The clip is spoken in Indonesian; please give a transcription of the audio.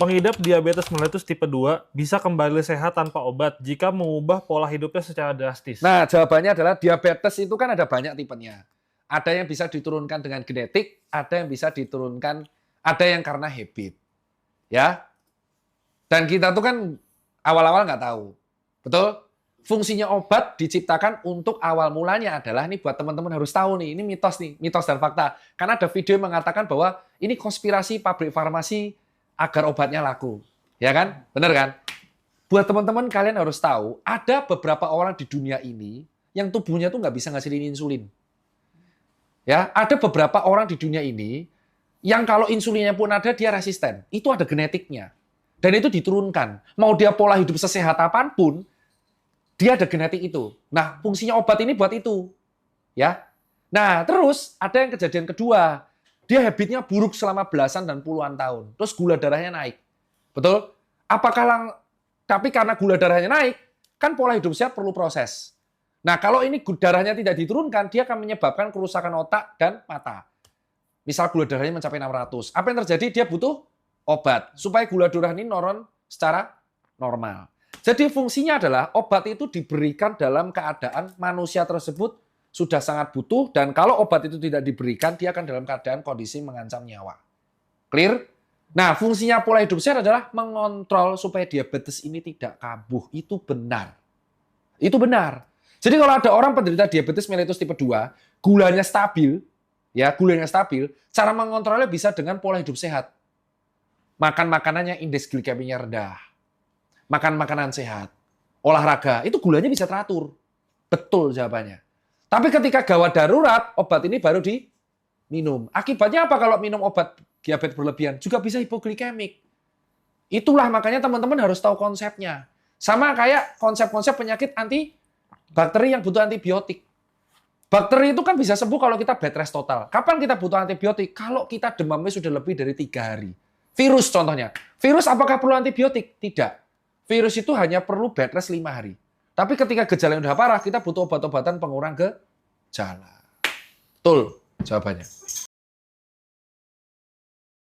Pengidap diabetes mellitus tipe 2 bisa kembali sehat tanpa obat jika mengubah pola hidupnya secara drastis. Nah, jawabannya adalah diabetes itu kan ada banyak tipenya. Ada yang bisa diturunkan dengan genetik, ada yang bisa diturunkan, ada yang karena habit. Ya. Dan kita tuh kan awal-awal nggak tahu. Betul? Fungsinya obat diciptakan untuk awal mulanya adalah, ini buat teman-teman harus tahu nih, ini mitos dan fakta. Karena ada video yang mengatakan bahwa ini konspirasi pabrik farmasi agar obatnya laku. Ya kan? Benar kan? Buat teman-teman kalian harus tahu, ada beberapa orang di dunia ini yang tubuhnya tuh nggak bisa ngasilin insulin. Ya, ada beberapa orang di dunia ini yang kalau insulinnya pun ada, dia resisten. Itu ada genetiknya. Dan itu diturunkan. Mau dia pola hidup sesehat apapun, dia ada genetik itu. Nah, fungsinya obat ini buat itu. Ya. Nah, terus ada yang kejadian kedua. Dia habitnya buruk selama belasan dan puluhan tahun. Terus gula darahnya naik. Betul? Tapi karena gula darahnya naik, kan pola hidup sehat perlu proses. Nah, kalau ini darahnya tidak diturunkan, dia akan menyebabkan kerusakan otak dan mata. Misal gula darahnya mencapai 600. Apa yang terjadi? Dia butuh obat supaya gula darah ini nurun secara normal. Jadi fungsinya adalah obat itu diberikan dalam keadaan manusia tersebut sudah sangat butuh, dan kalau obat itu tidak diberikan, dia akan dalam keadaan kondisi mengancam nyawa. Clear? Nah, fungsinya pola hidup sehat adalah mengontrol supaya diabetes ini tidak kambuh. Itu benar. Itu benar. Jadi kalau ada orang penderita diabetes mellitus tipe 2, gulanya stabil, cara mengontrolnya bisa dengan pola hidup sehat. Makan makanan yang indeks glikeminya rendah. Makan makanan sehat. Olahraga, itu gulanya bisa teratur. Betul jawabannya. Tapi ketika gawat darurat, obat ini baru diminum. Akibatnya apa kalau minum obat diabetes berlebihan? Juga bisa hipoglikemik. Itulah makanya teman-teman harus tahu konsepnya. Sama kayak konsep-konsep penyakit bakteri yang butuh antibiotik. Bakteri itu kan bisa sembuh kalau kita bed rest total. Kapan kita butuh antibiotik? Kalau kita demamnya sudah lebih dari 3 hari. Virus contohnya. Virus apakah perlu antibiotik? Tidak. Virus itu hanya perlu bed rest 5 hari. Tapi ketika gejala yang udah parah, kita butuh obat-obatan pengurang gejala. Betul jawabannya.